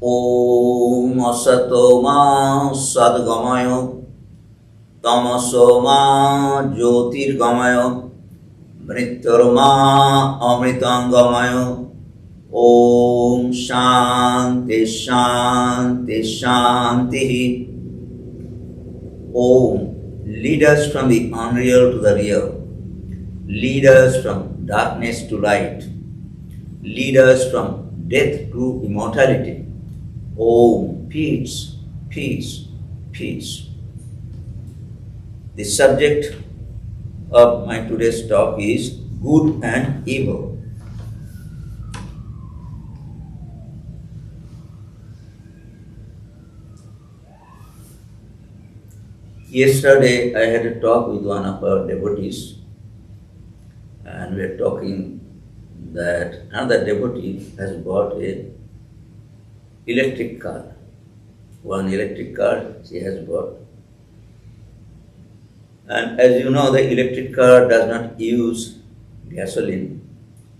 Om Asato Ma Sadgamayo Tamaso Ma Jyotirgamayo Mrityurma Amritangamayo. Om Shanti Shanti Shanti. Om. Lead us from the unreal to the real. Lead us from darkness to light. Lead us from death to immortality. Om. Peace, peace, peace. The subject of my today's talk is good and evil. Yesterday I had a talk with one of our devotees, and we were talking that another devotee has bought a electric car. One electric car she has bought. And as you know, the electric car does not use gasoline,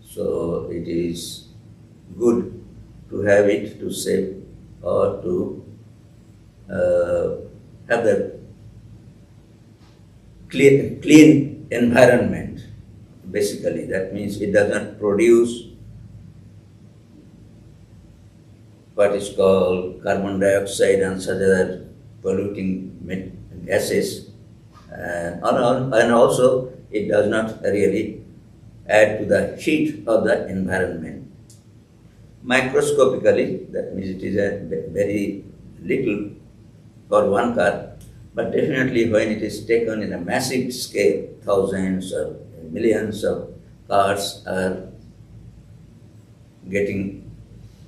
so it is good to have it to save or to have the clean environment. Basically, that means it does not produce what is called carbon dioxide and such other polluting gases, and also it does not really add to the heat of the environment. Microscopically, that means it is a very little for one car, but definitely when it is taken in a massive scale, thousands or millions of cars are getting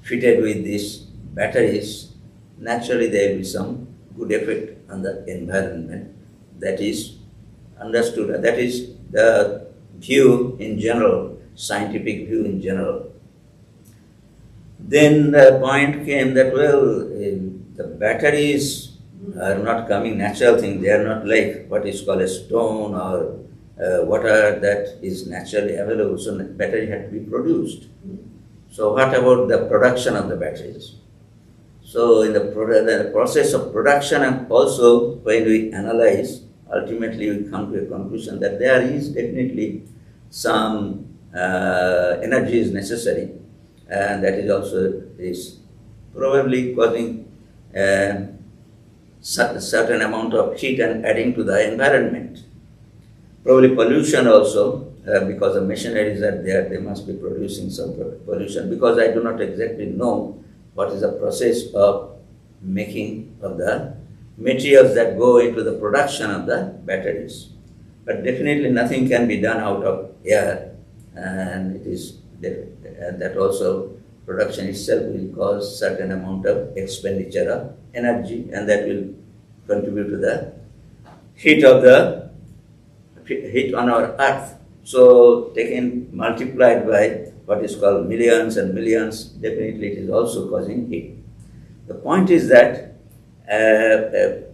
fitted with these batteries, naturally there will be some good effect on the environment. That is understood. That is the view in general, scientific view in general. Then the point came that, well, the batteries are not coming natural thing. They are not like what is called a stone or water that is naturally available. So battery had to be produced. So what about the production of the batteries? So in the process of production, and also when we analyze, ultimately we come to a conclusion that there is definitely some energy is necessary, and that is also is probably causing certain amount of heat and adding to the environment. Probably pollution also, because the machineries are there, they must be producing some pollution, because I do not exactly know what is the process of making of the materials that go into the production of the batteries. But definitely nothing can be done out of air, and it is that also production itself will cause certain amount of expenditure of energy, and that will contribute to the heat on our earth. So taken multiplied by what is called millions and millions, definitely it is also causing heat. The point is that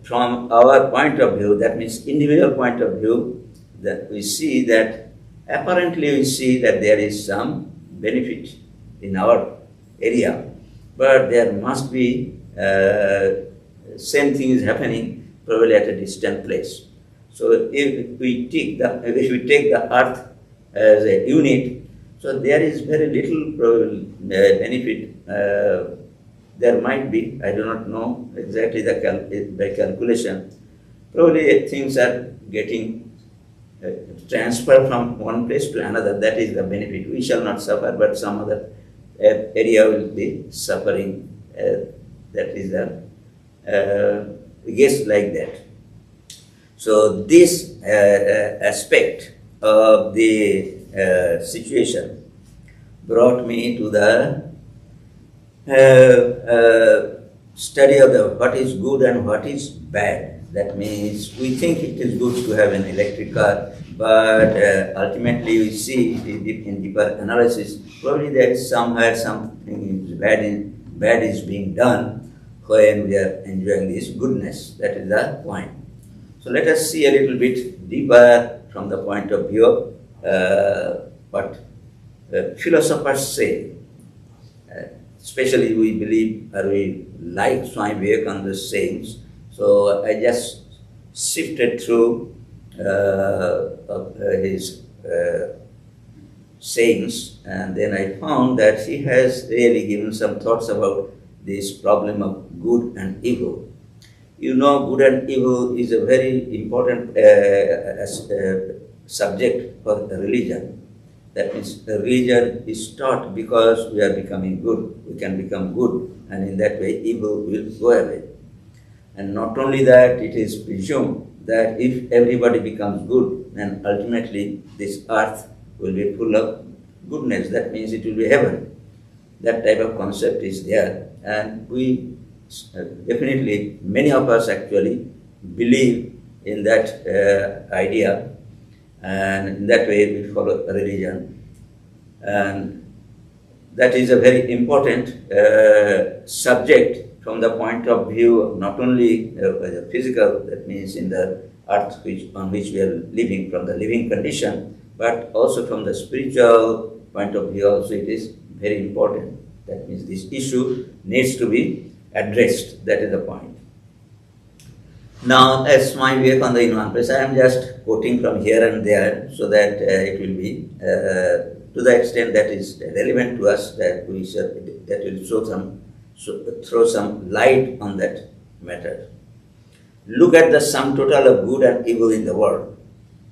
from our point of view, that means individual point of view, that we see that apparently we see that there is some benefit in our area, but there must be same thing is happening probably at a distant place. So if we take the earth as a unit, so there is very little benefit. There might be, I do not know exactly by calculation. Probably things are getting transferred from one place to another. That is the benefit. We shall not suffer, but some other area will be suffering. That is the guess like that. So this aspect of the situation brought me to the study of what is good and what is bad. That means we think it is good to have an electric car, but ultimately we see in deeper analysis, probably there is somewhere something is bad is being done when we are enjoying this goodness. That is the point. So let us see a little bit deeper from the point of view of what philosophers say. especially we believe or we like Swami Vivekananda's sayings. So I just sifted through his sayings, and then I found that he has really given some thoughts about this problem of good and evil. You know, good and evil is a very important subject for religion. That means the religion is taught because we are becoming good. We can become good, and in that way evil will go away. And not only that, it is presumed that if everybody becomes good, then ultimately this earth will be full of goodness. That means it will be heaven. That type of concept is there, and we definitely, many of us actually believe in that idea, and in that way we follow religion. And that is a very important subject from the point of view of not only the physical, that means in the earth on which we are living, from the living condition, but also from the spiritual point of view also it is very important. That means this issue needs to be addressed. That is the point. Now, as Swami Vivekananda in one place, I am just quoting from here and there so that it will be to the extent that is relevant to us, that we should, that will throw some light on that matter. Look at the sum total of good and evil in the world.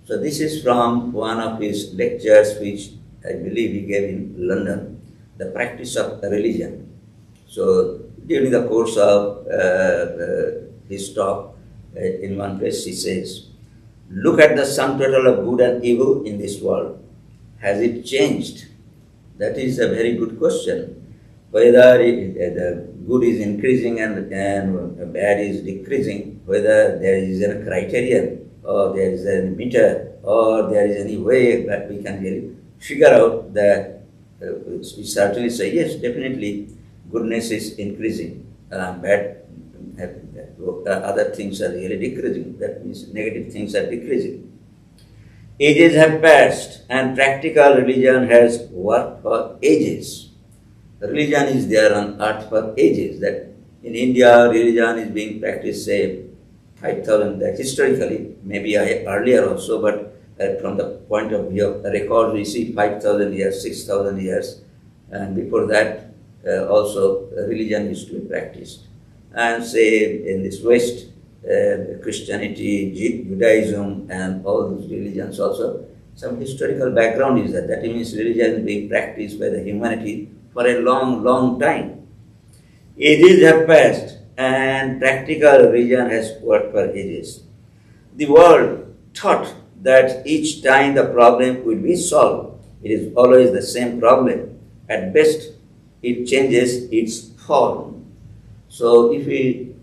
So this is from one of his lectures which I believe he gave in London, the practice of religion. So during the course of his talk, in one place he says, look at the sum total of good and evil in this world. Has it changed? That is a very good question. Whether the good is increasing and bad is decreasing, whether there is a criterion or there is a meter or there is any way that we can really figure out that we certainly say, yes, definitely goodness is increasing, other things are really decreasing. That means negative things are decreasing. Ages have passed and practical religion has worked for ages. Religion is there on earth for ages. That in India, religion is being practiced, say, 5,000, that historically, maybe earlier also, but from the point of view of the record, we see 5,000 years, 6,000 years, and before that also religion used to be practiced. And say in this West, Christianity, Judaism, and all those religions also, some historical background is that. That means religion is being practiced by the humanity for a long, long time. Ages have passed and practical religion has worked for ages. The world thought that each time the problem will be solved. It is always the same problem. At best, it changes its form. So if we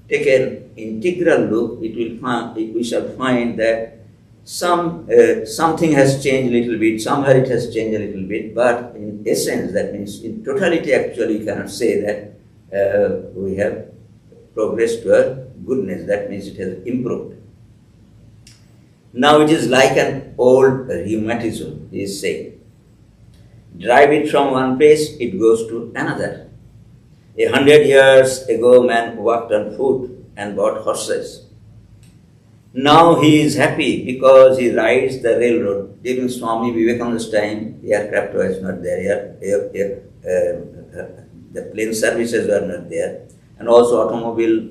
take an integral look, we shall find that something has changed a little bit, somewhere it has changed a little bit, but in essence, that means in totality actually you cannot say that we have progressed toward goodness. That means it has improved. Now it is like an old rheumatism, he is saying. Drive it from one place, it goes to another. 100 years ago, man walked on foot and bought horses. Now he is happy because he rides the railroad. During Swami Vivekananda's time, the aircraft was not there, the plane services were not there, and also automobile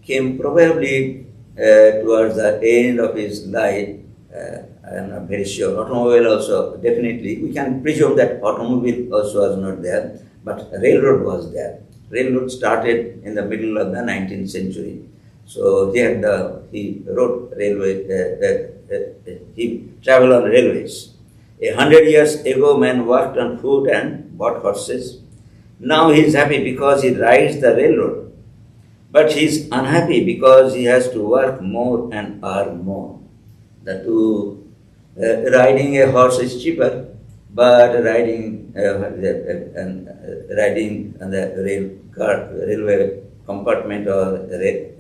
came probably towards the end of his life. I am not very sure. Automobile also, definitely, we can presume that automobile also was not there, but railroad was there. Railroad started in the middle of the 19th century. So he rode railway, he traveled on railways. 100 years ago, man walked on foot and bought horses. Now he is happy because he rides the railroad. But he is unhappy because he has to work more and earn more. Riding a horse is cheaper, but riding on the railway compartment or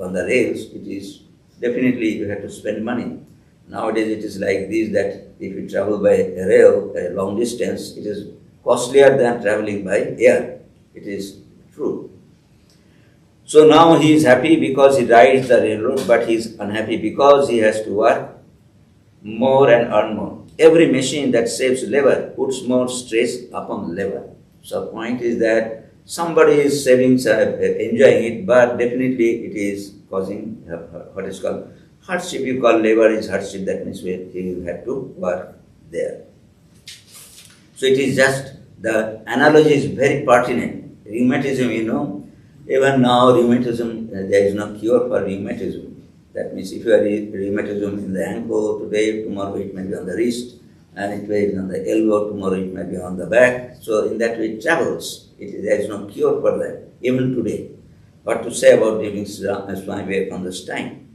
on the rails, it is definitely you have to spend money. Nowadays it is like this, that if you travel by rail a long distance, it is costlier than traveling by air. It is true. So now he is happy because he rides the railroad, but he is unhappy because he has to work more and earn more. Every machine that saves labor puts more stress upon labor. So point is that somebody is saving, enjoying it, but definitely it is causing what is called hardship. You call labor is hardship, that means he will have to work there. So it is just, the analogy is very pertinent. Rheumatism, even now rheumatism, there is no cure for rheumatism. That means if you have rheumatism in the ankle today, tomorrow it may be on the wrist, and it may be on the elbow, tomorrow it may be on the back. So in that way it travels. There is no cure for that, even today. What to say about during Swami Vivekananda's time?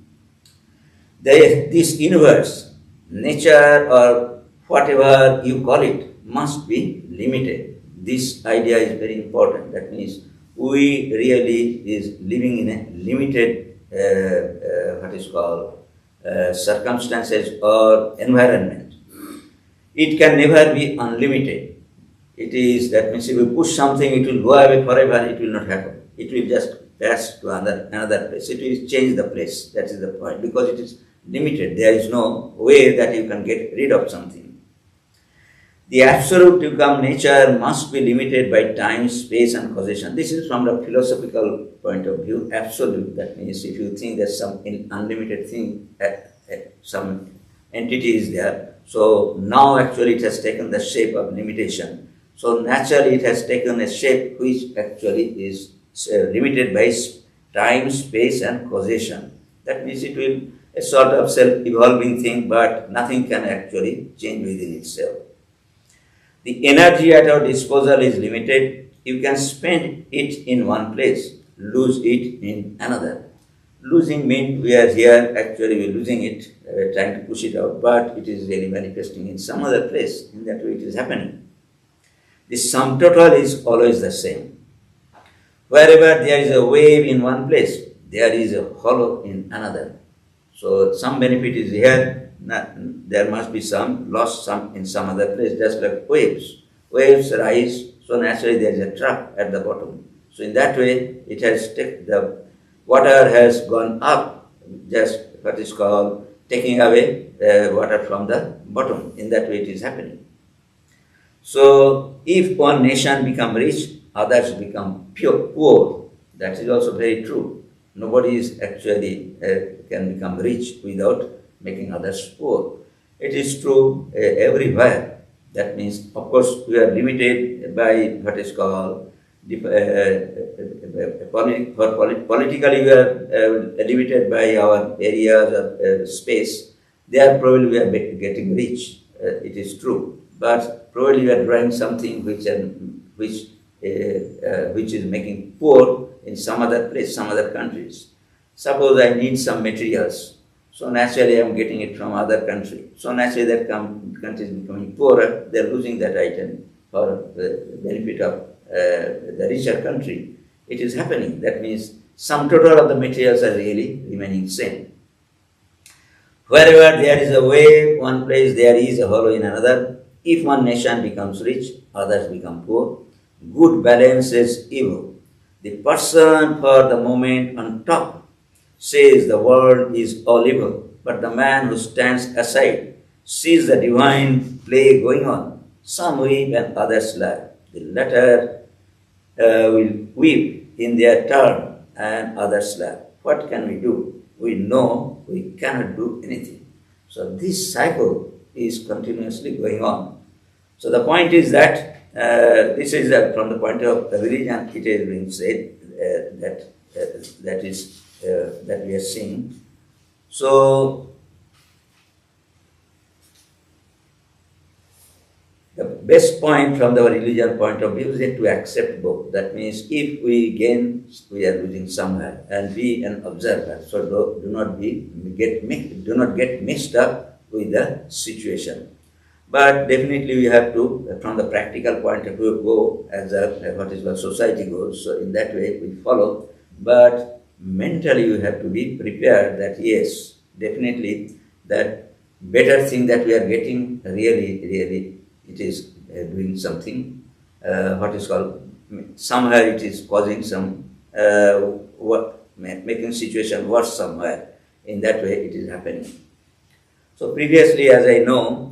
This universe, nature or whatever you call it, must be limited. This idea is very important. That means we really is living in a limited circumstances or environment. It can never be unlimited. It is, that means if you push something, it will go away forever, it will not happen. It will just pass to another place. It will change the place. That is the point. Because it is limited. There is no way that you can get rid of something. The absolute to become nature must be limited by time, space and causation. This is from the philosophical point of view, absolute. That means if you think there's some unlimited thing, some entity is there. So now actually it has taken the shape of limitation. So naturally it has taken a shape which actually is limited by time, space and causation. That means it will a sort of self-evolving thing, but nothing can actually change within itself. The energy at our disposal is limited. You can spend it in one place, lose it in another. Losing means we are here, actually we are losing it, trying to push it out, but it is really manifesting in some other place. In that way it is happening. The sum total is always the same. Wherever there is a wave in one place, there is a hollow in another. So some benefit is here, there must be some loss in some other place, just like waves. Waves rise, so naturally there is a trough at the bottom. So in that way, it has the water has gone up, just what is called taking away water from the bottom. In that way it is happening. So if one nation become rich, others become poor. That is also very true. Nobody is actually can become rich without making others poor. It is true everywhere. That means, of course, we are limited by what is called politically we are limited by our areas of space. There probably we are getting rich. It is true, but probably we are drawing something which is making poor in some other place, some other countries. Suppose I need some materials, so naturally I am getting it from other country. So naturally that country is becoming poorer, they are losing that item for the benefit of the richer country. It is happening. That means sum total of the materials are really remaining same. Wherever there is a wave, one place there is a hollow in another. If one nation becomes rich, others become poor. Good balances evil. The person for the moment on top says the world is all evil, but the man who stands aside sees the divine play going on. Some weep and others laugh. The latter will weep in their turn and others laugh. What can we do? We know we cannot do anything. So this cycle is continuously going on. So the point is that this is from the point of religion, it has been said that we are seeing. So the best point from the religion point of view is to accept both. That means if we gain, we are losing somewhere, and be an observer. So do not get mixed up with the situation. But definitely we have to, from the practical point of view, go as what is called society goes. So in that way we follow. But mentally you have to be prepared that yes, definitely that better thing that we are getting, really it is doing something what is called Somehow it is causing some making situation worse somewhere. In that way it is happening. So previously, as I know,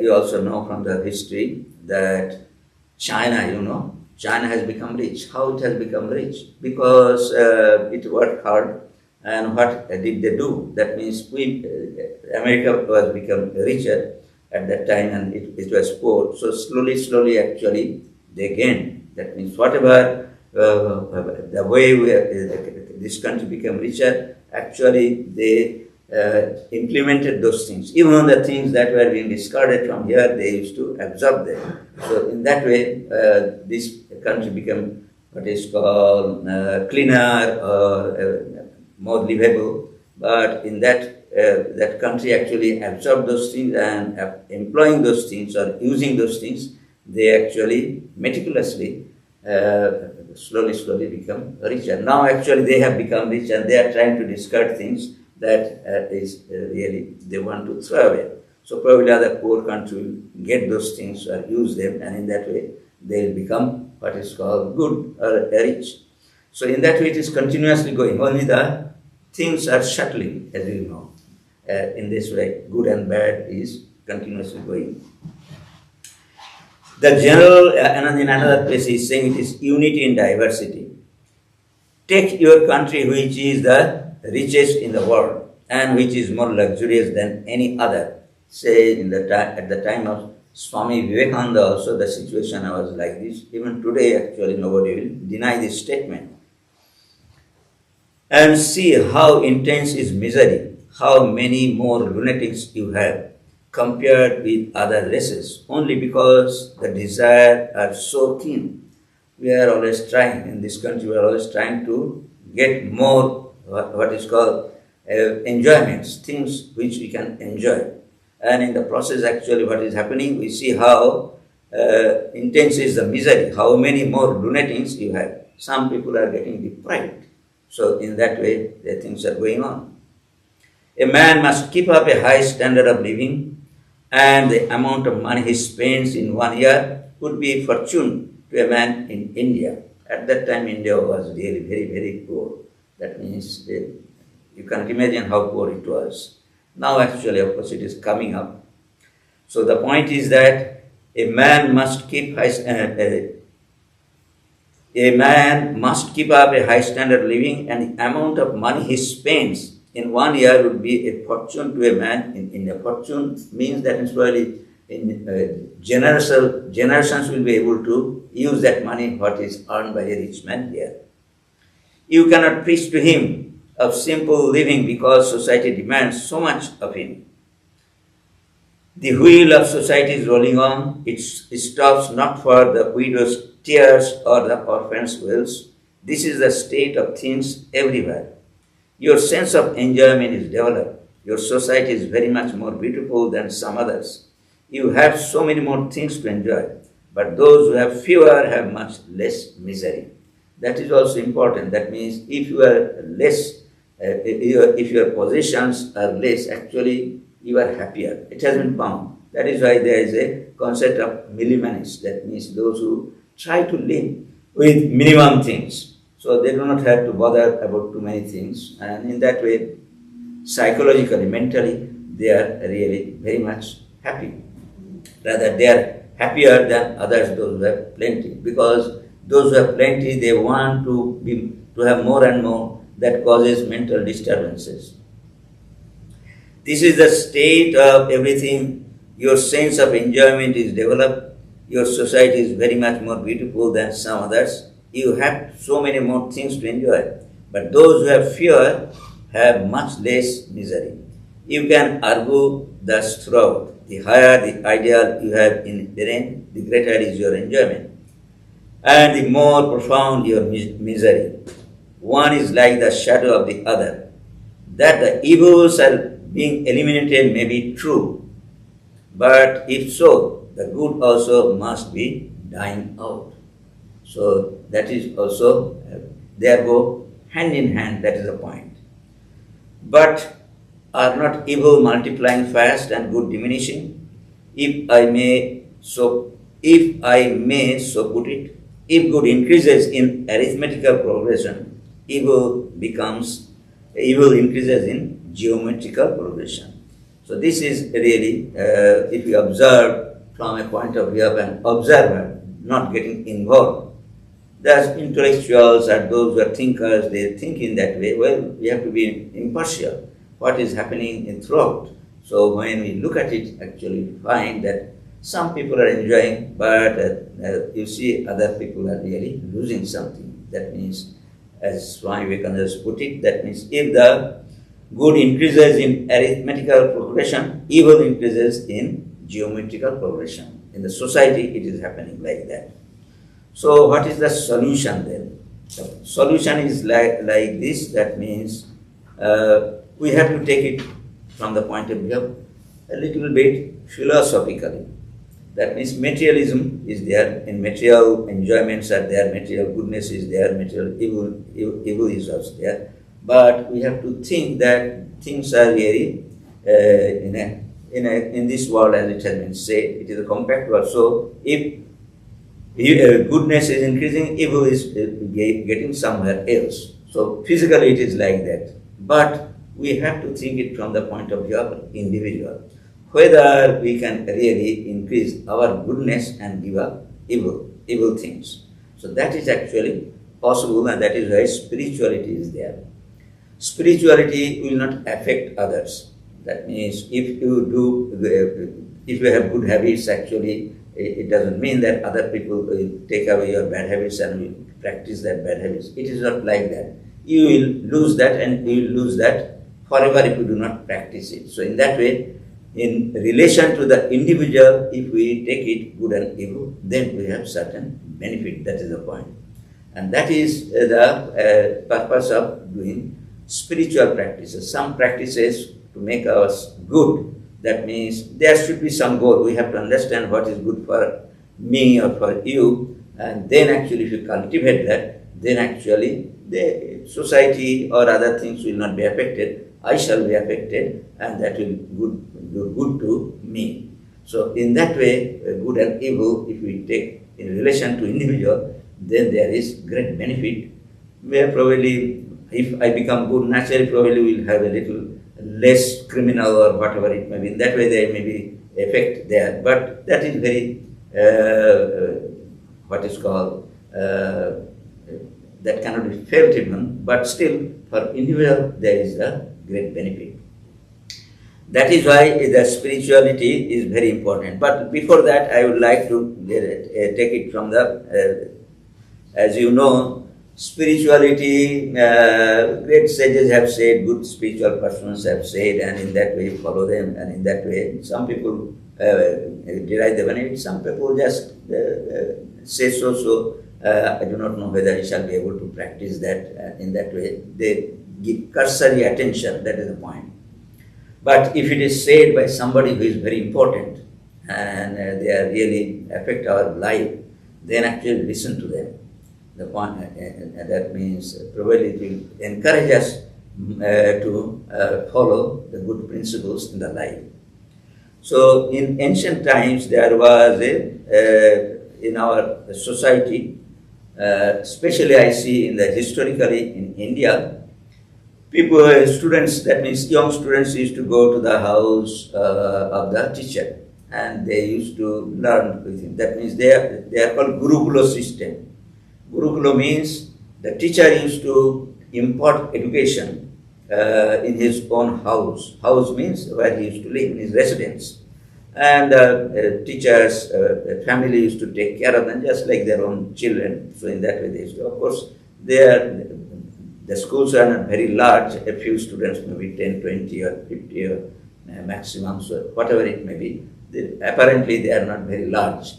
you also know from the history that China, China has become rich. How it has become rich? Because it worked hard. And what did they do? That means America was become richer at that time, and it was poor. So slowly, actually, they gained. That means whatever the way this country became richer, actually they implemented those things. Even the things that were being discarded from here, they used to absorb them. So in that way, this country became what is called cleaner or more livable. But in that country actually absorbed those things, and employing those things or using those things, they actually meticulously slowly become richer. Now actually they have become rich, and they are trying to discard things that is really they want to throw away. So probably other poor country will get those things or use them, and in that way they will become what is called good or rich. So in that way it is continuously going. Only the things are shuttling, as you know. In this way, good and bad is continuously going. The general, in another place, is saying it is unity in diversity. Take your country, which is the richest in the world and which is more luxurious than any other. Say at the time of Swami Vivekananda also the situation was like this. Even today actually nobody will deny this statement. And see how intense is misery, how many more lunatics you have compared with other races, only because the desire are so keen. We are always trying, in this country we are always trying to get more what is called enjoyments, things which we can enjoy. And in the process actually what is happening, we see how intense is the misery, how many more lunatics you have. Some people are getting deprived. So in that way, the things are going on. A man must keep up a high standard of living, and the amount of money he spends in 1 year would be a fortune to a man in India. At that time, India was really very poor. That means you can imagine how poor it was. Now actually, of course, it is coming up. So the point is that a man must keep up a high standard of living, and the amount of money he spends in 1 year would be a fortune to a man in India. Fortune means that probably in generations will be able to use that money what is earned by a rich man here. You cannot preach to him of simple living because society demands so much of him. The wheel of society is rolling on. It stops not for the widow's tears or the orphan's wails. This is the state of things everywhere. Your sense of enjoyment is developed. Your society is very much more beautiful than some others. You have so many more things to enjoy, but those who have fewer have much less misery. That is also important. That means if you are less, if your possessions are less, actually you are happier. It has been found. That is why there is a concept of minimalists. That means those who try to live with minimum things. So they do not have to bother about too many things. And in that way, psychologically, mentally, they are really very much happy. Rather, they are happier than others, those who have plenty. Because those who have plenty, they want to have more and more. That causes mental disturbances. This is the state of everything. Your sense of enjoyment is developed. Your society is very much more beautiful than some others. You have so many more things to enjoy. But those who have fewer have much less misery. You can argue thus throughout. The higher the ideal you have in brain, the greater is your enjoyment, and the more profound your misery. One is like the shadow of the other. That the evils are being eliminated may be true, but if so, the good also must be dying out. So that is also, they go hand in hand, that is the point. But are not evil multiplying fast and good diminishing? If I may so put it, If good increases in arithmetical progression, evil increases in geometrical progression. So this is really, if you observe from a point of view of an observer, not getting involved. The intellectuals or those who are thinkers, they think in that way. Well, we have to be impartial. What is happening in throughout? So when we look at it, actually we find that some people are enjoying, but you see other people are really losing something. That means, as Swami Vivekananda put it, that means if the good increases in arithmetical progression, evil increases in geometrical progression. In the society, it is happening like that. So what is the solution then? The solution is like this, that means we have to take it from the point of view a little bit philosophically. That means materialism is there, and material enjoyments are there, material goodness is there, material evil is also there. But we have to think that things are really in this world, as it has been said, it is a compact world. So if goodness is increasing, evil is getting somewhere else. So physically it is like that. But we have to think it from the point of view of individual. Whether we can really increase our goodness and give up evil things. So that is actually possible, and that is why spirituality is there. Spirituality will not affect others. That means if you have good habits, actually it doesn't mean that other people will take away your bad habits and will practice that bad habits. It is not like that. You will lose that, and you will lose that forever if you do not practice it. So in that way, in relation to the individual, if we take it good and evil, then we have certain benefit. That is the point. And that is the purpose of doing spiritual practices. Some practices to make us good. That means there should be some goal. We have to understand what is good for me or for you, and then actually if you cultivate that, then actually the society or other things will not be affected. I shall be affected, and that will do good to me. So in that way, good and evil, if we take in relation to individual, then there is great benefit. Where probably, if I become good, naturally probably will have a little less criminal or whatever it may be. In that way there may be effect there. But that is very, what is called, that cannot be felt even, but still for individual there is a great benefit. That is why the spirituality is very important. But before that, I would like to take it from the, as you know, spirituality, great sages have said, good spiritual persons have said, and in that way follow them, and in that way some people derive the benefit, some people just say so. I do not know whether I shall be able to practice that in that way. They give cursory attention, that is the point. But if it is said by somebody who is very important and they are really affect our life, then actually listen to them. The point, that means probably it will encourage us to follow the good principles in the life. So in ancient times there was in our society, especially I see in the historically in India, people, students, that means young students used to go to the house of the teacher, and they used to learn with him. That means they are called Gurukula system. Gurukula means the teacher used to impart education in his own house. House means where he used to live, in his residence. And teachers, family used to take care of them just like their own children. So in that way they used to, of course, the schools are not very large. A few students, maybe 10, 20 or 50 or maximum, so whatever it may be. Apparently they are not very large.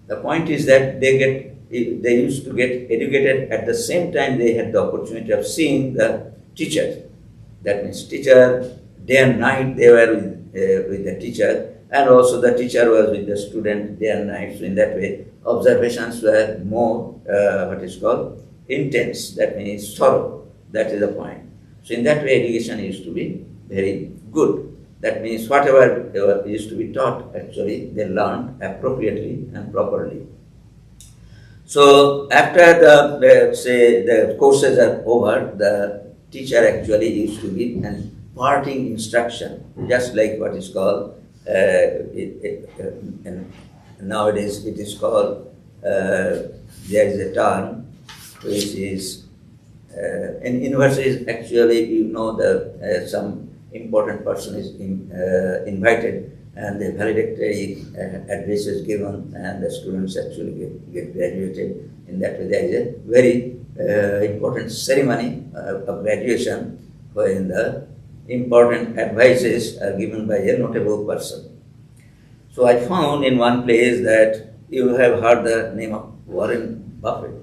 The point is that they used to get educated at the same time they had the opportunity of seeing the teacher. That means teacher, day and night they were with the teacher, and also the teacher was with the student day and night. So in that way, observations were more, what is called, intense. That means thorough. That is the point. So in that way, education used to be very good. That means whatever used to be taught, actually, they learned appropriately and properly. So after say the courses are over, the teacher actually used to give an parting instruction, just like what is called and nowadays it is called there is a term which is in universities actually the some important person is invited and the valedictory address is given and the students actually get graduated. In that way, there is a very important ceremony of graduation wherein the important advices are given by a notable person. So I found in one place that you have heard the name of Warren Buffett.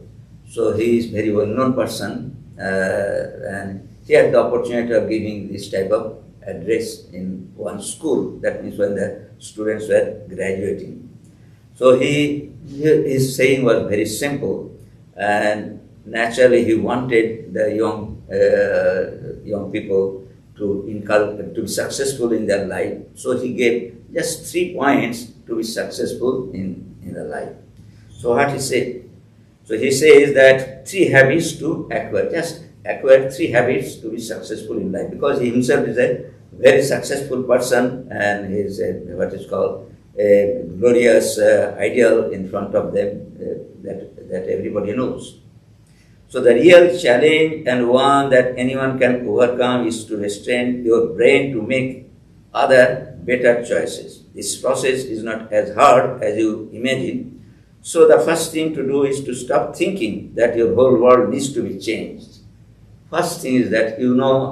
So he is very well-known person and he had the opportunity of giving this type of address in one school. That means when the students were graduating. So his saying was very simple, and naturally he wanted the young people to be successful in their life. So he gave just 3 points to be successful in the life. So what he said? So he says that 3 habits to acquire. Just acquire 3 habits to be successful in life, because he himself is a very successful person and he is what is called a glorious ideal in front of them that everybody knows. So the real challenge and one that anyone can overcome is to restrain your brain to make other better choices. This process is not as hard as you imagine. So the first thing to do is to stop thinking that your whole world needs to be changed. First thing is that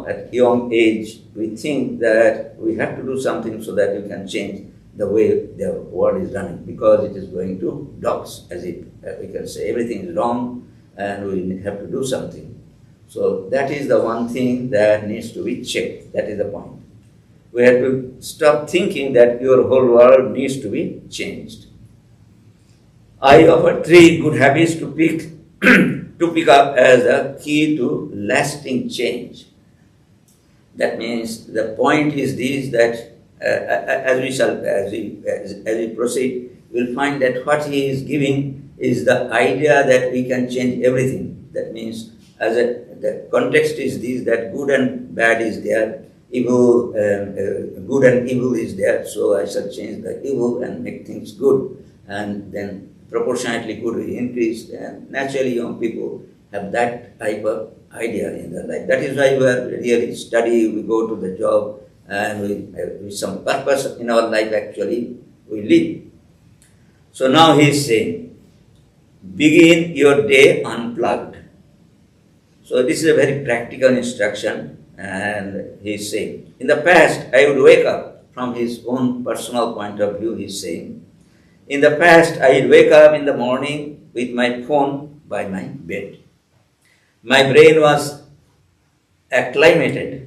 at young age we think that we have to do something so that you can change the way the world is running, because it is going to dogs, as if we can say everything is wrong and we have to do something. So that is the one thing that needs to be checked. That is the point. We have to stop thinking that your whole world needs to be changed. I offer 3 good habits to pick up as a key to lasting change. That means the point is this, that as we proceed, we'll find that what he is giving is the idea that we can change everything. That means the context is this, that good and bad is there, evil, good and evil is there. So I shall change the evil and make things good, and then proportionately good will increase, and naturally young people have that type of idea in their life. That is why we are really study, we go to the job, and with some purpose in our life actually we live. So now he is saying, begin your day unplugged. So this is a very practical instruction, and he is saying, in the past I would wake up, from his own personal point of view he is saying, in the past, I would wake up in the morning with my phone by my bed. My brain was acclimated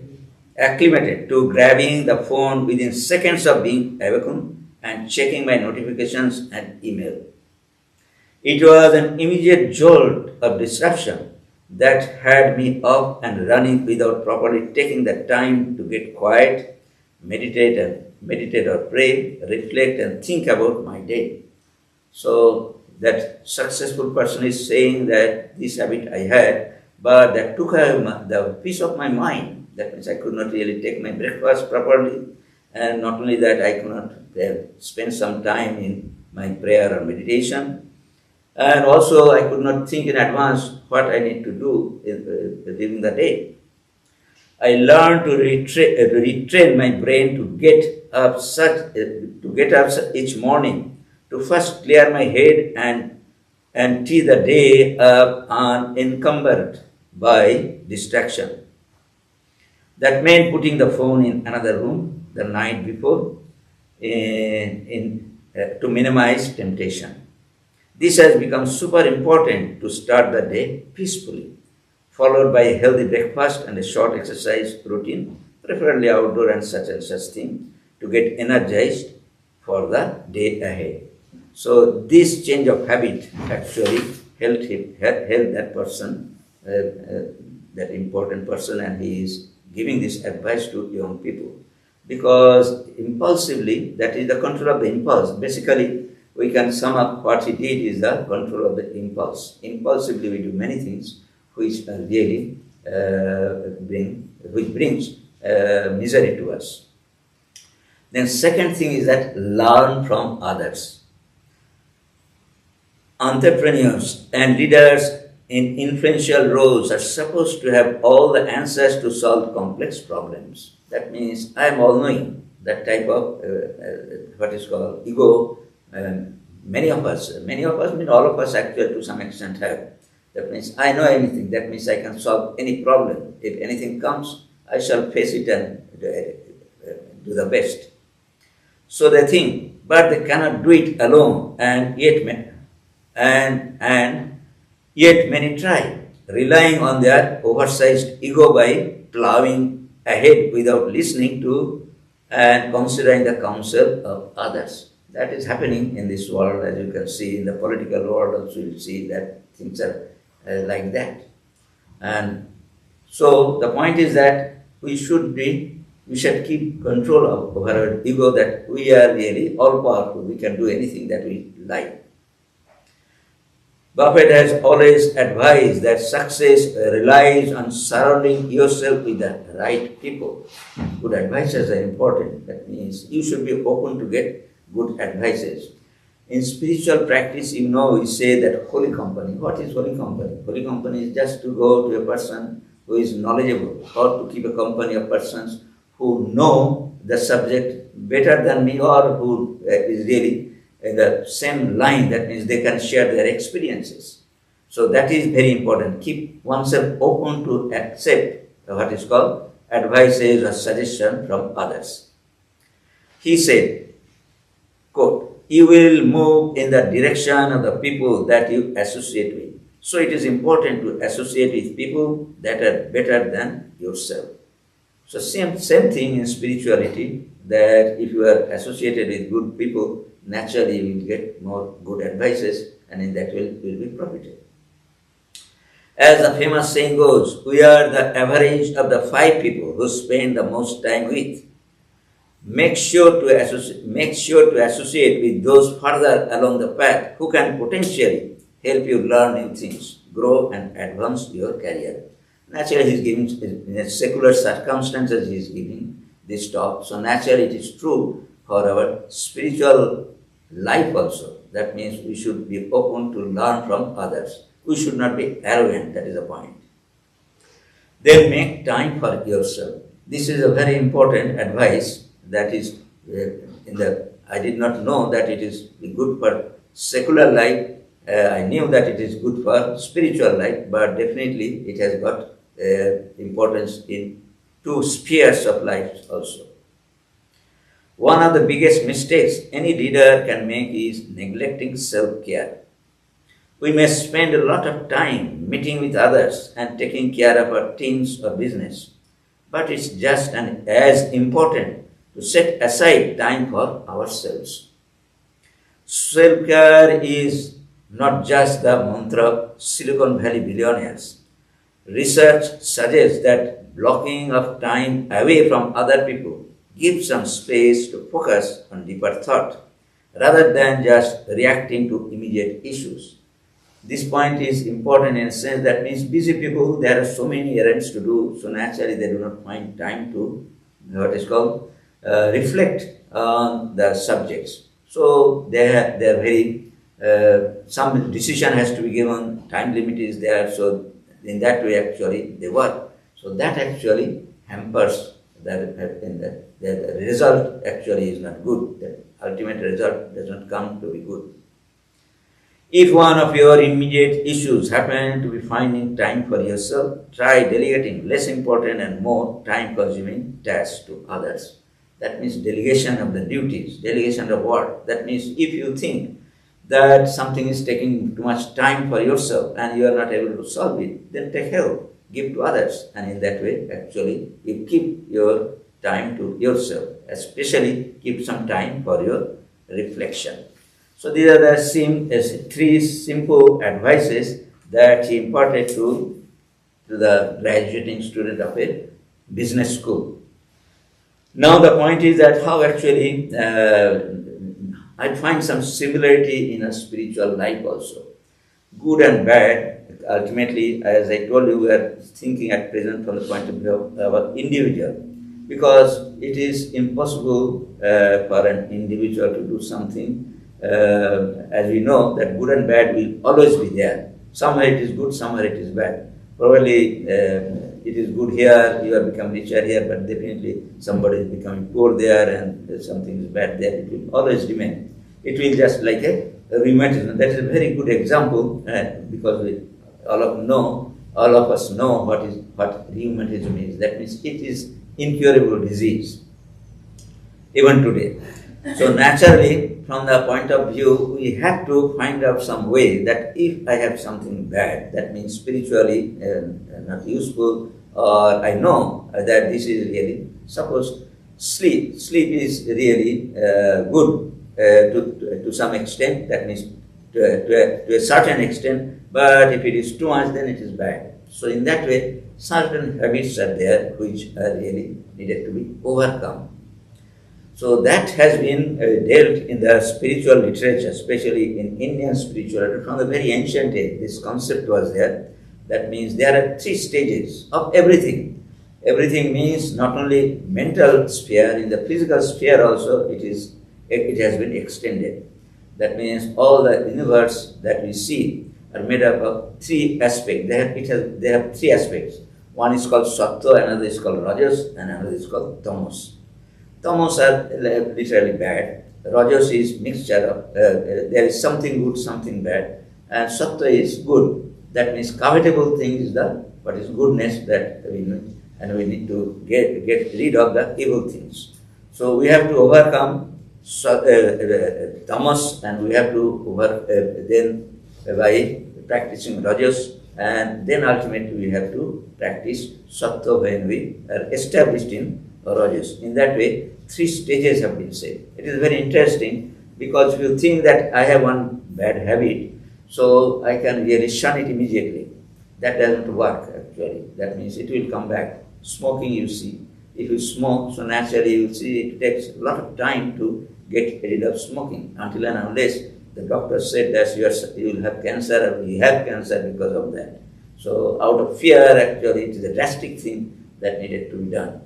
to grabbing the phone within seconds of being awakened and checking my notifications and email. It was an immediate jolt of disruption that had me up and running without properly taking the time to get quiet, meditate or pray, reflect and think about my day. So that successful person is saying that this habit I had, but that took the peace of my mind. That means I could not really take my breakfast properly, and not only that, I could not spend some time in my prayer or meditation, and also I could not think in advance what I need to do during the day. I learned to retrain my brain to get up each morning, to first clear my head and tee the day up unencumbered by distraction. That meant putting the phone in another room the night before to minimize temptation. This has become super important to start the day peacefully, followed by a healthy breakfast and a short exercise routine, preferably outdoor and such thing, to get energized for the day ahead. So this change of habit actually helped that person, that important person, and he is giving this advice to young people. Because impulsively, that is the control of the impulse. Basically, we can sum up what he did is the control of the impulse. Impulsively we do many things which really which brings misery to us. Then second thing is that learn from others. Entrepreneurs and leaders in influential roles are supposed to have all the answers to solve complex problems. That means I am all-knowing. That type of what is called ego. Many of us mean all of us actually to some extent have. That means I know anything. That means I can solve any problem. If anything comes, I shall face it and do the best. So they think, but they cannot do it alone, and yet many try, relying on their oversized ego by plowing ahead without listening to and considering the counsel of others. That is happening in this world, as you can see in the political world also you see that things are like that. And so the point is that we should keep control of our ego, that we are really all powerful, we can do anything that we like. Buffett has always advised that success relies on surrounding yourself with the right people. Good advices are important. That means you should be open to get good advices. In spiritual practice, we say that holy company. What is holy company? Holy company is just to go to a person who is knowledgeable, or to keep a company of persons who know the subject better than me, or who is really in the same line. That means they can share their experiences. So that is very important. Keep oneself open to accept what is called advices or suggestion from others. He said, quote, "You will move in the direction of the people that you associate with." So it is important to associate with people that are better than yourself. So same thing in spirituality, that if you are associated with good people, naturally you will get more good advices, and in that way will be profited. As the famous saying goes, we are the average of the 5 people who spend the most time with. Make sure to associate with those further along the path who can potentially help you learn new things, grow and advance your career. Naturally, he is giving, in secular circumstances, he is giving this talk. So naturally, it is true for our spiritual life also. That means we should be open to learn from others. We should not be arrogant, that is the point. Then make time for yourself. This is a very important advice that is I did not know that it is good for secular life. I knew that it is good for spiritual life, but definitely it has got importance in 2 spheres of life also. One of the biggest mistakes any leader can make is neglecting self-care. We may spend a lot of time meeting with others and taking care of our teams or business, but it's just as important to set aside time for ourselves. Self-care is not just the mantra of Silicon Valley billionaires. Research suggests that blocking of time away from other people gives some space to focus on deeper thought, rather than just reacting to immediate issues. This point is important in a sense that means busy people, there are so many errands to do, so naturally they do not find time to reflect on the subjects. So they are very, some decision has to be given, time limit is there, so in that way actually they work. So that actually hampers the result actually is not good. The ultimate result does not come to be good. If one of your immediate issues happen to be finding time for yourself, try delegating less important and more time-consuming tasks to others. That means delegation of the duties, delegation of work. That means if you think that something is taking too much time for yourself and you are not able to solve it, then take help, give to others. And in that way, actually, you keep your time to yourself, especially keep some time for your reflection. So these are the 3 simple advices that he imparted to the graduating student of a business school. Now the point is that how actually I find some similarity in a spiritual life also. Good and bad, ultimately, as I told you, we are thinking at present from the point of view of our individual, because it is impossible for an individual to do something. As we know, that good and bad will always be there. Somewhere it is good, somewhere it is bad. Probably it is good here, you have become richer here, but definitely somebody is becoming poor there, and something is bad there. It will always remain. It will just like a rheumatism. That is a very good example, because all of us know what rheumatism is. That means it is incurable disease, even today. So naturally, from the point of view, we have to find out some way that if I have something bad, that means spiritually not useful, or I know that this is really, suppose sleep is really good to some extent, that means to a certain extent, but if it is too much, then it is bad. So in that way, certain habits are there which are really needed to be overcome. So that has been dealt in the spiritual literature, especially in Indian spirituality. From the very ancient age, this concept was there. That means there are 3 stages of everything. Everything means not only mental sphere, in the physical sphere also it has been extended. That means all the universe that we see are made up of 3 aspects. They have 3 aspects. One is called sattva, another is called rajas, and another is called tamas. Tamas are literally bad. Rajas is mixture of, there is something good, something bad. And sattva is good. That means covetable thing is what is goodness that we need. And we need to get rid of the evil things. So we have to overcome tamas, and we have to then by practicing rajas, and then ultimately we have to practice sattva when we are established in rajas. In that way, 3 stages have been said. It is very interesting, because if you think that I have one bad habit, so I can really shun it immediately. That doesn't work actually. That means it will come back. Smoking, you see. If you smoke, so naturally you see it takes a lot of time to get rid of smoking, until and unless the doctor said that you will have cancer, or you have cancer because of that. So out of fear, actually, it is a drastic thing that needed to be done.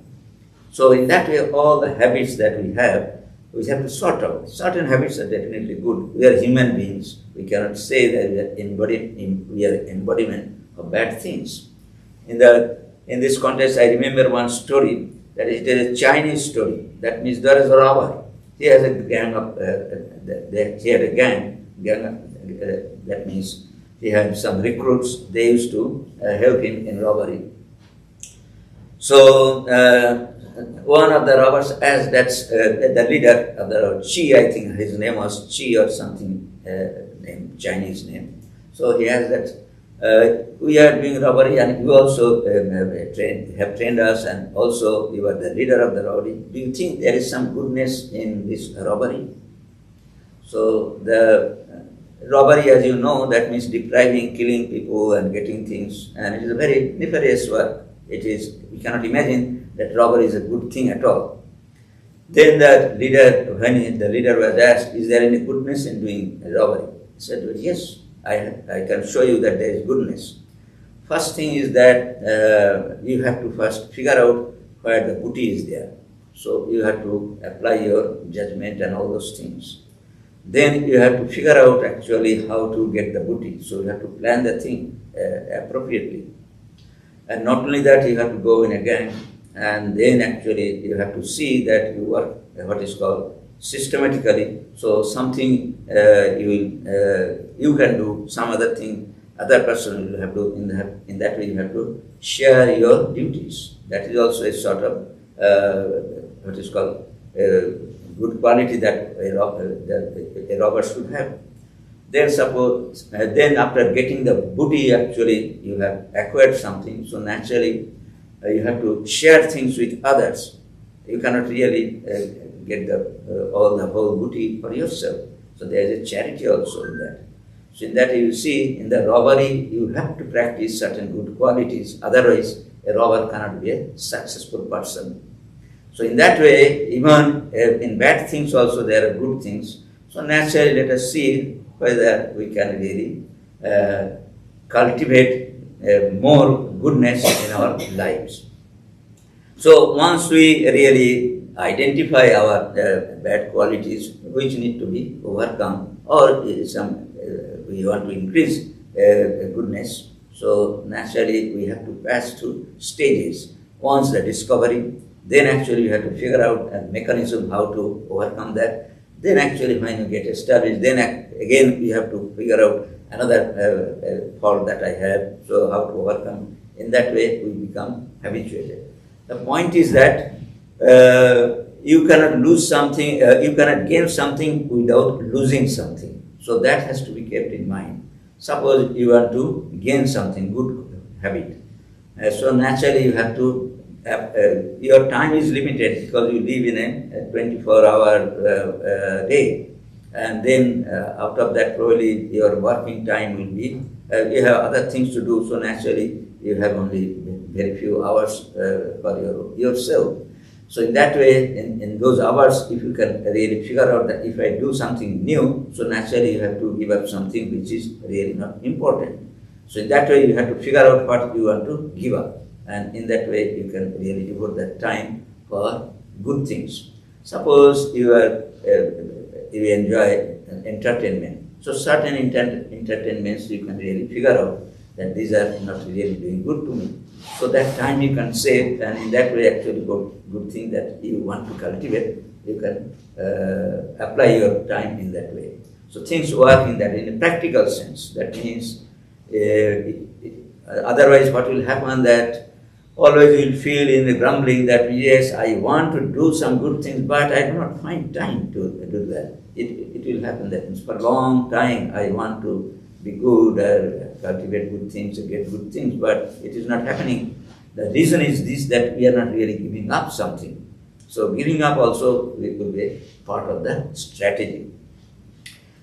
So in that way, all the habits that we have to sort out. Certain habits are definitely good. We are human beings. We cannot say that we are embodiment of bad things. In this context, I remember one story, that is a Chinese story. That means there is a robber. He has a gang of, that means he had some recruits. They used to help him in robbery. So one of the robbers, as that's the leader of the robber, Chi, I think his name was Chi or something, Chinese name. So he has that. We are doing robbery, and you also have trained us, and also you are the leader of the robbery. Do you think there is some goodness in this robbery? So the robbery, as you know, that means depriving, killing people and getting things, and it is a very nefarious work. We cannot imagine that robbery is a good thing at all. Then when the leader was asked, is there any goodness in doing a robbery? He said, well, yes. I can show you that there is goodness. First thing is that you have to first figure out where the booty is there. So you have to apply your judgment and all those things. Then you have to figure out actually how to get the booty. So you have to plan the thing appropriately. And not only that, you have to go in a gang, and then actually you have to see that you work what is called systematically. So something you can do, some other thing other person will have to, in that way you have to share your duties. That is also a sort of what is called good quality that a robber should have. Then suppose, then after getting the booty, actually you have acquired something, so naturally you have to share things with others. You cannot really get the whole booty for yourself. So there is a charity also in that. So in that you see, in the robbery you have to practice certain good qualities, otherwise a robber cannot be a successful person. So in that way, even in bad things also there are good things. So naturally, let us see whether we can really cultivate more goodness in our lives. So once we really identify our bad qualities which need to be overcome, or we want to increase goodness, so naturally we have to pass through stages. Once the discovery, then actually you have to figure out a mechanism how to overcome that. Then actually when you get established, then again you have to figure out another fault that I have, so how to overcome. In that way we become habituated. The point is that you cannot lose something, you cannot gain something without losing something. So that has to be kept in mind. Suppose you want to gain something, good habit. So naturally you have to, your time is limited because you live in a 24-hour day. And then out of that probably your working time will be, you have other things to do, so naturally you have only very few hours for yourself. So in that way, in those hours, if you can really figure out that if I do something new, so naturally you have to give up something which is really not important. So in that way, you have to figure out what you want to give up. And in that way, you can really devote that time for good things. Suppose you enjoy entertainment. So certain entertainments you can really figure out that these are not really doing good to me. So that time you can save, and in that way actually good thing that you want to cultivate, you can apply your time in that way. So things work in that, in a practical sense. That means otherwise what will happen that always you will feel in the grumbling that yes, I want to do some good things, but I do not find time to do that. It will happen that means for a long time I want to be good, cultivate good things, get good things, but it is not happening. The reason is this, that we are not really giving up something. So giving up also will be part of the strategy.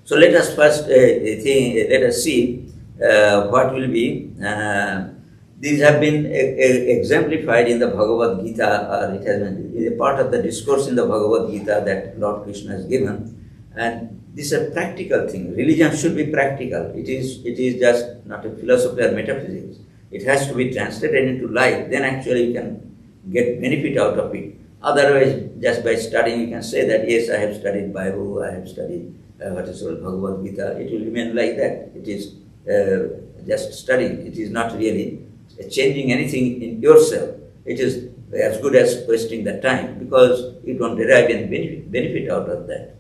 So let us first let us see what will be. These have been exemplified in the Bhagavad Gita, or it has been a part of the discourse in the Bhagavad Gita that Lord Krishna has given. And this is a practical thing. Religion should be practical. It is just not a philosophy or metaphysics. It has to be translated into life. Then actually you can get benefit out of it. Otherwise, just by studying, you can say that yes, I have studied Bible, I have studied what is called Bhagavad Gita. It will remain like that. It is just studying. It is not really changing anything in yourself. It is as good as wasting the time because you don't derive any benefit out of that.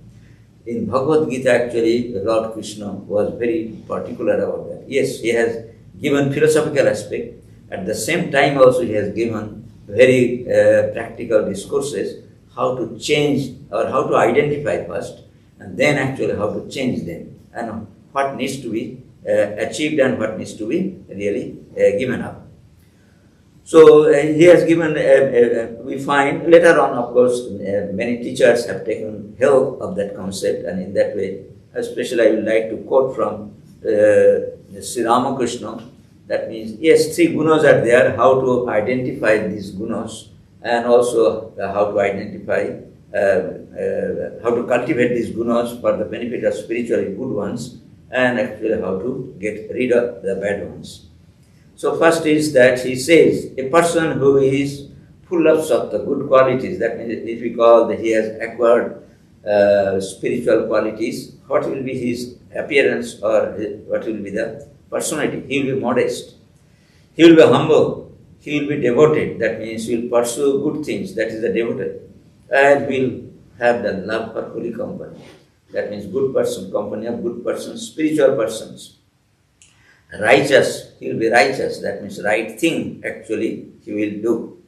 In Bhagavad Gita, actually, Lord Krishna was very particular about that. Yes, he has given philosophical aspect. At the same time also, he has given very practical discourses, how to change or how to identify first, and then actually how to change them, and what needs to be achieved and what needs to be really given up. So he has given, we find later on, of course, many teachers have taken help of that concept, and in that way, especially I would like to quote from Sri Ramakrishna. That means, yes, three gunas are there, how to identify these gunas, and also how to identify, how to cultivate these gunas for the benefit of spiritually good ones, and actually how to get rid of the bad ones. So first is that he says, a person who is full of sattva, good qualities, that means if we call that he has acquired spiritual qualities, what will be his appearance or what will be the personality? He will be modest, he will be humble, he will be devoted, that means he will pursue good things, that is the devoted, and will have the love for holy company, that means good person, company of good persons, spiritual persons. Righteous, he will be righteous, that means right thing actually he will do.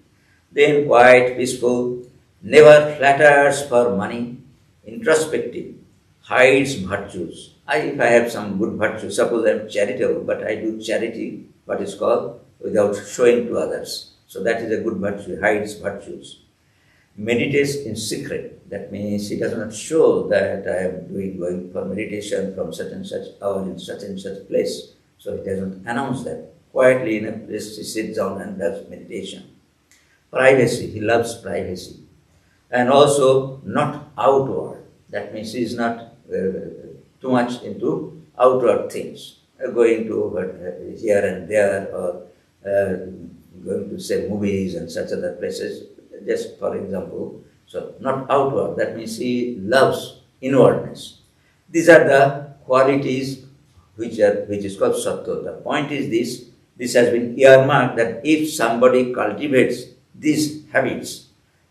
Then quiet, peaceful, never flatters for money, introspective, hides virtues. If I have some good virtues, suppose I am charitable, but I do charity, what is called, without showing to others. So that is a good virtue, hides virtues. Meditates in secret, that means he does not show that I am going for meditation from such and such hour in such and such place. So he doesn't announce that. Quietly in a place he sits down and does meditation. Privacy, he loves privacy. And also not outward. That means he is not too much into outward things, going to here and there, or going to say movies and such other places, just for example. So not outward, that means he loves inwardness. These are the qualities which is called sattva. The point is this has been earmarked that if somebody cultivates these habits,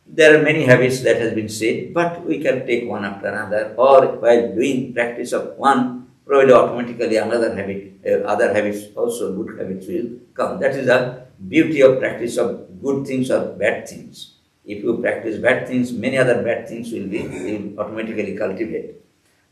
there are many habits that has been said, but we can take one after another, or while doing practice of one, probably automatically another habit, other habits also, good habits will come. That is the beauty of practice of good things or bad things. If you practice bad things, many other bad things will automatically cultivate.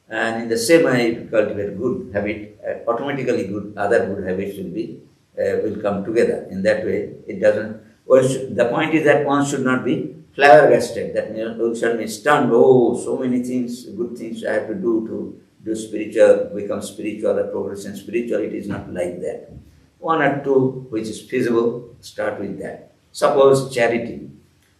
And in the same way, if you cultivate good habit, automatically other good habits will come together. In that way, it doesn't. The point is that one should not be flabbergasted. That means one should be stunned. Oh, so many things, good things I have to do spiritual, become spiritual, or progress in spiritual. It is not like that. One or two, which is feasible, start with that. Suppose charity.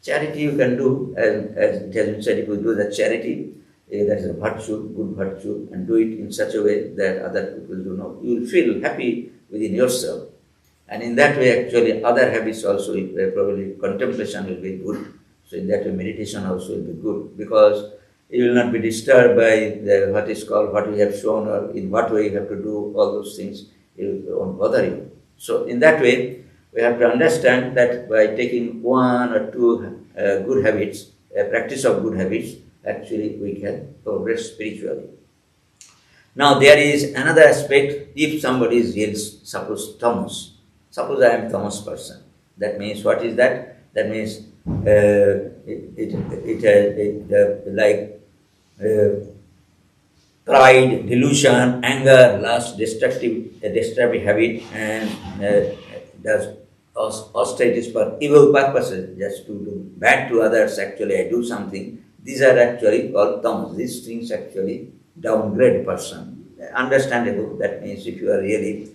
Charity you can do, as it has been said, if you do the charity, that is a virtue, good virtue, and do it in such a way that other people do not. You will feel happy within yourself. And in that way, actually, other habits also, probably contemplation will be good. So in that way, meditation also will be good, because you will not be disturbed by what is called, what we have shown, or in what way you have to do all those things. It won't bother you. So in that way, we have to understand that by taking one or two good habits, practice of good habits, actually we can progress spiritually. Now there is another aspect. If somebody is really, suppose tamas, suppose I am tamas person, that means what is that? That means pride, delusion, anger, lust, destructive habit, and does austerities for evil purposes, just to do bad to others. Actually, I do something. These are actually called tamas. These things actually downgrade a person. Understandable. That means if you are really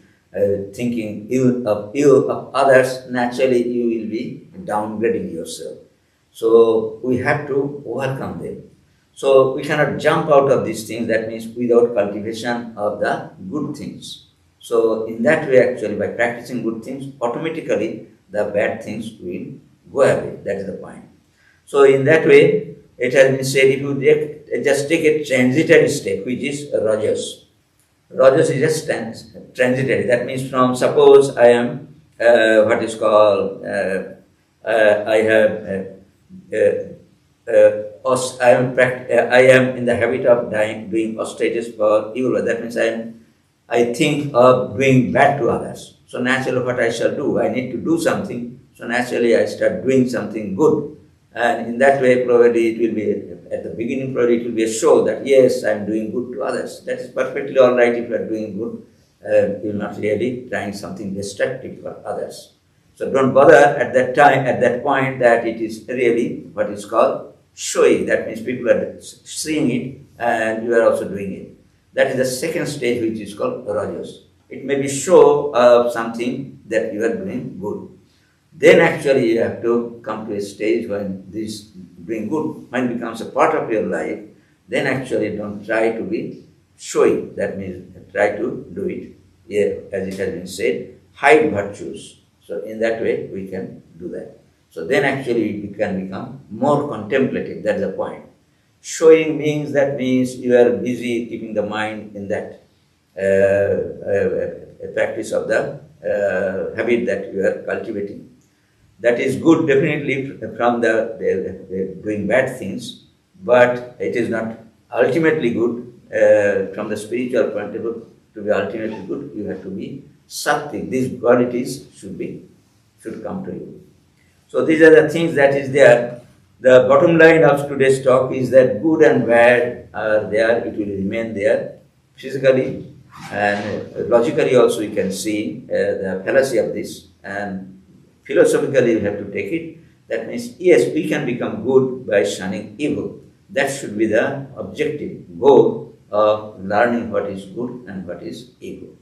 thinking ill of others, naturally you will be downgrading yourself. So we have to overcome them. So we cannot jump out of these things. That means without cultivation of the good things. So in that way, actually, by practicing good things, automatically the bad things will go away. That is the point. So in that way, it has been said, if you just take a transitory state, which is rajas. Rajas is just transitory. That means from, suppose I am what is called, I am in the habit of doing austerities for evil. That means I think of doing bad to others. So naturally what I shall do, I need to do something. So naturally I start doing something good. And in that way, probably it will be, at the beginning, probably it will be a show that yes, I am doing good to others. That is perfectly all right if you are doing good. You are not really trying something destructive for others. So don't bother at that time, at that point, that it is really what is called showy. That means people are seeing it and you are also doing it. That is the second stage, which is called rajas. It may be show of something that you are doing good. Then actually you have to come to a stage when this doing good, when it becomes a part of your life, then actually don't try to be showy. That means try to do it, as it has been said, hide virtues. So in that way we can do that. So then actually we can become more contemplative. That's the point. Showing means, that means you are busy keeping the mind in that practice of the habit that you are cultivating. That is good definitely from the doing bad things, but it is not ultimately good from the spiritual point of view. To be ultimately good, you have to be sattvic. These qualities should come to you. So these are the things that is there. The bottom line of today's talk is that good and bad are there. It will remain there physically and logically also. You can see the fallacy of this, and philosophically you have to take it. That means, yes, we can become good by shunning evil. That should be the objective goal of learning what is good and what is evil.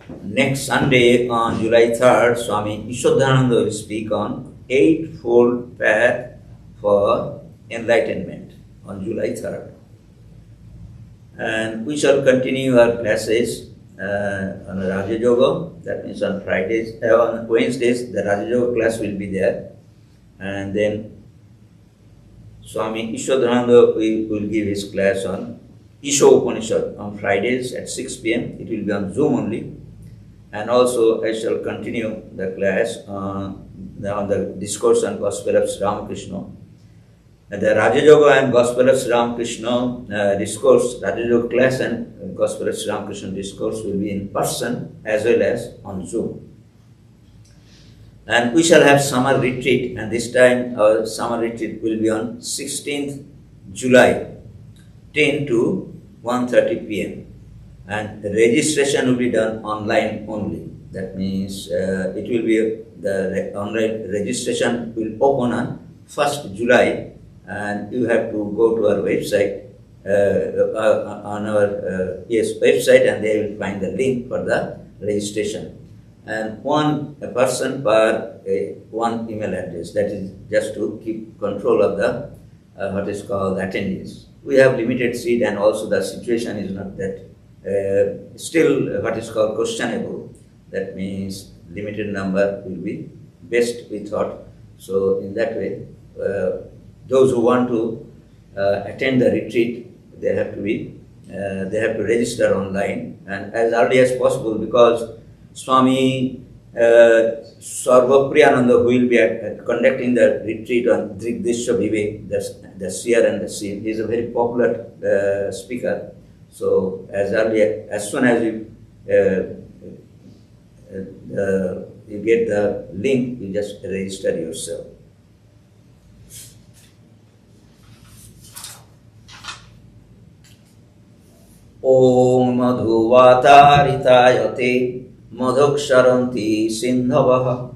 Next Sunday on July 3rd, Swami Ishodhananda will speak on Eightfold Path for Enlightenment on July 3rd. And we shall continue our classes on Raja Yoga, that means on Fridays, on Wednesdays the Raja Yoga class will be there. And then Swami Ishodhananda will give his class on Isho Upanishad on Fridays at 6 p.m. It will be on Zoom only. And also I shall continue the class on the discourse on Gospel of Sri Ramakrishna. And the Raja Yoga and Gospel of Sri Ramakrishna discourse, Raja Yoga class and Gospel of Sri Ramakrishna discourse will be in person as well as on Zoom. And we shall have summer retreat, and this time our summer retreat will be on 16th July, 10 to 1:30 p.m. And the registration will be done online only. That means it will be the online registration will open on 1st July, and you have to go to our website on our website, and they will find the link for the registration. And one person per one email address. That is just to keep control of the what is called attendees. We have limited seat, and also the situation is not that still what is called questionable. That means limited number will be best, we thought. So in that way, those who want to attend the retreat, they have to register online and as early as possible, because Swami Sarvapriyananda, who will be conducting the retreat on Drigdishya Vivek, the seer and the seen, is a very popular speaker. So as soon as you get the link, you just register yourself. Om madhuvatarithayate madhuksharanti sindhavah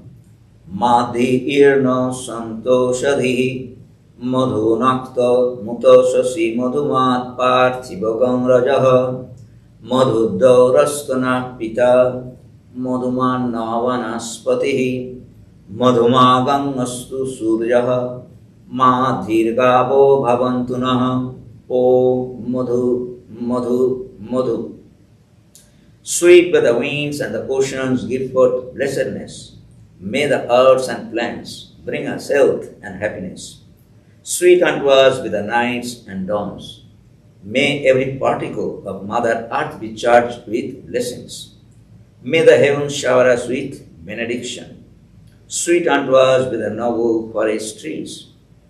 madhi-irna santoshadhi madhunakta mutosasi madhumat parthivagang rajah madhudaurastana pita madhumanna vanaspatihi madhumagangastu suryah madhirgavo bhavantunah. Om madhu, madhu, madhu. Sweet by the winds and the oceans give forth blessedness. May the earths and plants bring us health and happiness. Sweet unto us with the nights and dawns. May every particle of Mother Earth be charged with blessings. May the heavens shower us with benediction. Sweet unto us with the noble forest trees.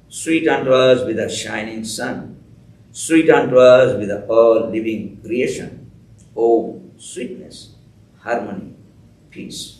Sweet unto us with the shining sun. Sweet unto us with the all living creation. Oh, sweetness, harmony, peace.